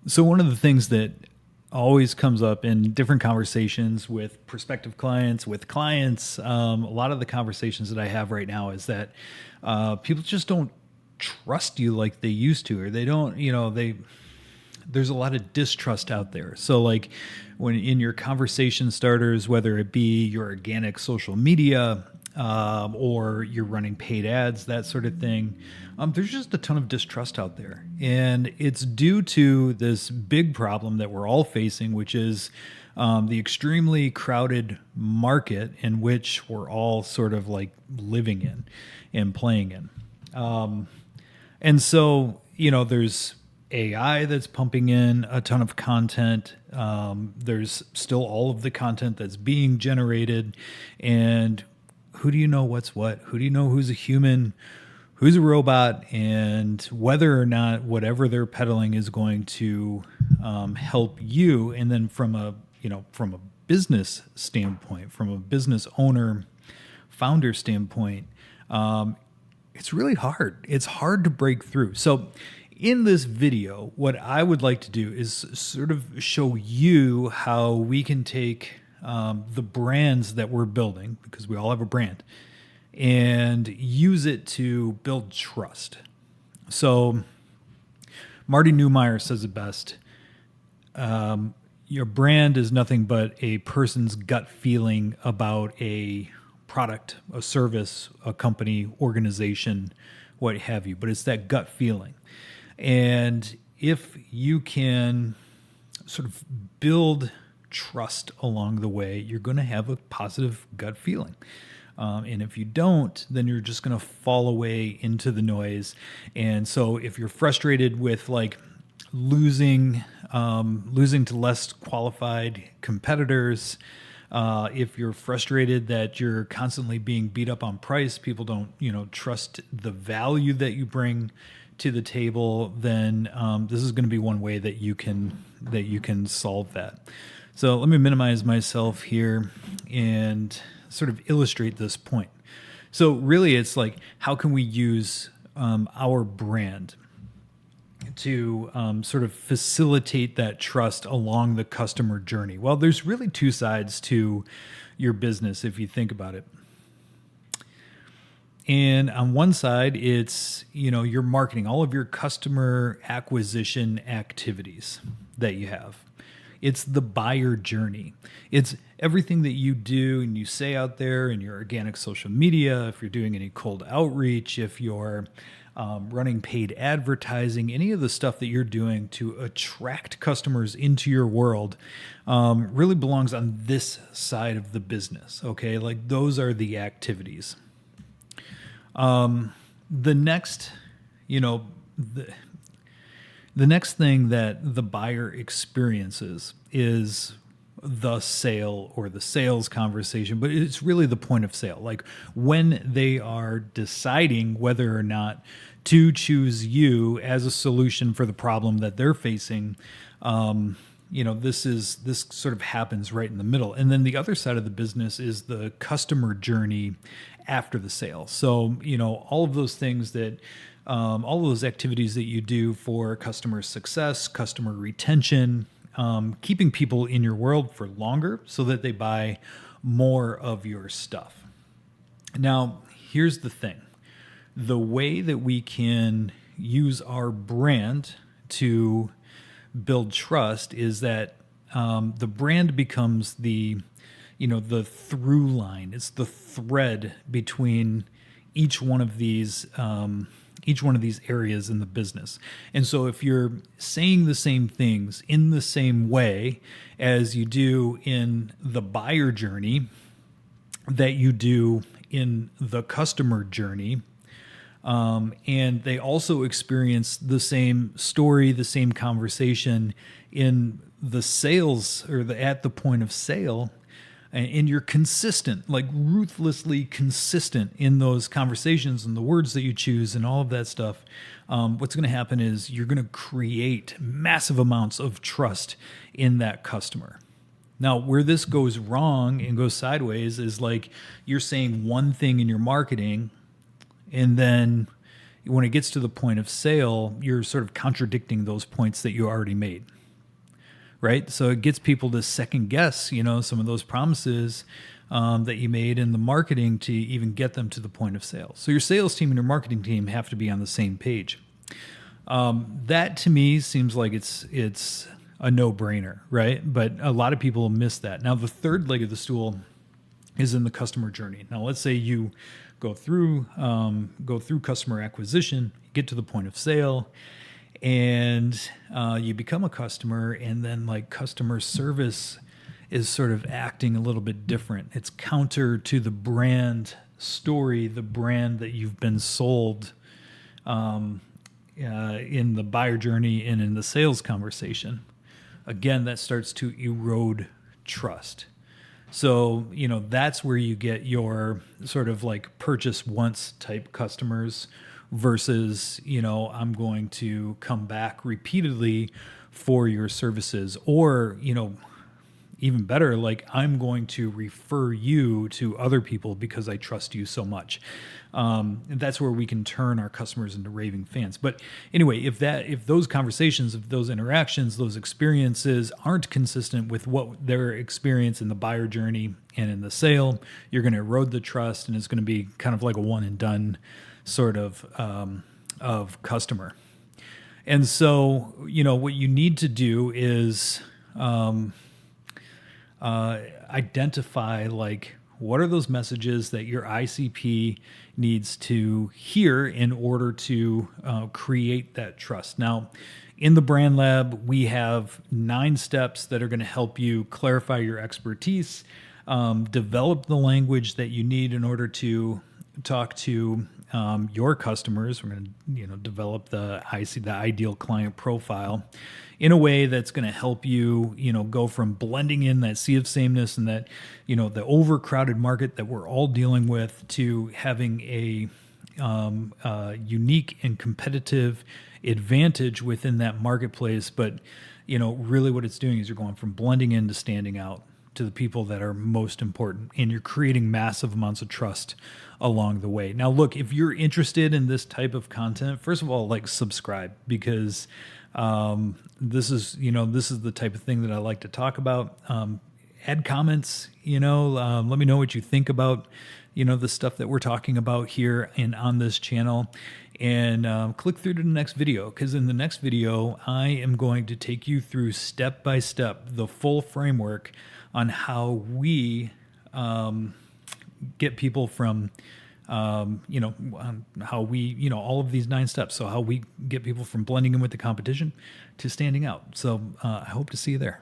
So one of the things that always comes up in different conversations with prospective clients, with clients, a lot of the conversations that I have right now is that people just don't trust you like they used to, or they don't, there's a lot of distrust out there. So like when in your conversation starters, whether it be your organic social media, or you're running paid ads, that sort of thing. There's just a ton of distrust out there. And it's due to this big problem that we're all facing, which is the extremely crowded market in which we're all sort of like living in and playing in. And so, there's AI that's pumping in a ton of content. There's still all of the content that's being generated. And who do you know what's what? Who do you know who's a human, who's a robot, and whether or not whatever they're peddling is going to help you? And then from a business standpoint, from a business owner, founder standpoint, it's really hard. It's hard to break through. So in this video, what I would like to do is sort of show you how we can take the brands that we're building, because we all have a brand, and use it to build trust. So Marty Neumeier says it best. Your brand is nothing but a person's gut feeling about a product, a service, a company, organization, what have you. But it's that gut feeling. And if you can sort of build trust along the way, you're going to have a positive gut feeling. And if you don't, then you're just going to fall away into the noise. And so if you're frustrated with like losing to less qualified competitors, if you're frustrated that you're constantly being beat up on price, people don't, trust the value that you bring to the table, then this is going to be one way that you can solve that. So let me minimize myself here and sort of illustrate this point. So really, it's like, how can we use our brand to sort of facilitate that trust along the customer journey? Well, there's really two sides to your business if you think about it. And on one side, it's, your marketing, all of your customer acquisition activities that you have. It's the buyer journey. It's everything that you do and you say out there in your organic social media, if you're doing any cold outreach, if you're running paid advertising, any of the stuff that you're doing to attract customers into your world really belongs on this side of the business, okay? Like those are the activities. The next, the next thing that the buyer experiences is the sale or the sales conversation, but it's really the point of sale. Like when they are deciding whether or not to choose you as a solution for the problem that they're facing, this sort of happens right in the middle. And then the other side of the business is the customer journey after the sale. So, all of those things that, all of those activities that you do for customer success, customer retention, keeping people in your world for longer so that they buy more of your stuff. Now, here's the thing. The way that we can use our brand to build trust is that the brand becomes the through line. It's the thread between each one of these areas in the business. And so if you're saying the same things in the same way as you do in the buyer journey that you do in the customer journey, and they also experience the same story, the same conversation in the sales or at the point of sale, and you're consistent, like ruthlessly consistent in those conversations and the words that you choose and all of that stuff, what's going to happen is you're going to create massive amounts of trust in that customer. Now, where this goes wrong and goes sideways is like you're saying one thing in your marketing, and then when it gets to the point of sale, you're sort of contradicting those points that you already made. Right. So it gets people to second guess, some of those promises that you made in the marketing to even get them to the point of sale. So your sales team and your marketing team have to be on the same page. That to me seems like it's a no-brainer, right? But a lot of people miss that. Now, the third leg of the stool is in the customer journey. Now, let's say you go through customer acquisition, get to the point of sale, and you become a customer, and then like customer service is sort of acting a little bit different. It's counter to the brand story, the brand that you've been sold in the buyer journey and in the sales conversation. Again, that starts to erode trust. So, that's where you get your sort of like purchase once type customers versus, I'm going to come back repeatedly for your services, or, even better, like I'm going to refer you to other people because I trust you so much. And that's where we can turn our customers into raving fans. But anyway, if those conversations, if those interactions, those experiences aren't consistent with what their experience in the buyer journey and in the sale, you're going to erode the trust, and it's going to be kind of like a one and done sort of customer. And so, what you need to do is identify like what are those messages that your ICP needs to hear in order to create that trust. Now, in the Brand Lab, we have 9 steps that are going to help you clarify your expertise, develop the language that you need in order to talk to your customers. We're going to develop the ideal client profile in a way that's going to help you go from blending in that sea of sameness and that the overcrowded market that we're all dealing with to having a unique and competitive advantage within that marketplace. But really what it's doing is you're going from blending in to standing out to the people that are most important, and you're creating massive amounts of trust along the way. Now, look, if you're interested in this type of content, first of all, like subscribe, because this is the type of thing that I like to talk about. Add comments, let me know what you think about, the stuff that we're talking about here and on this channel, and click through to the next video, because in the next video, I am going to take you through step by step, the full framework on how we get people from, how we, all of these 9 steps. So how we get people from blending in with the competition to standing out. So I hope to see you there.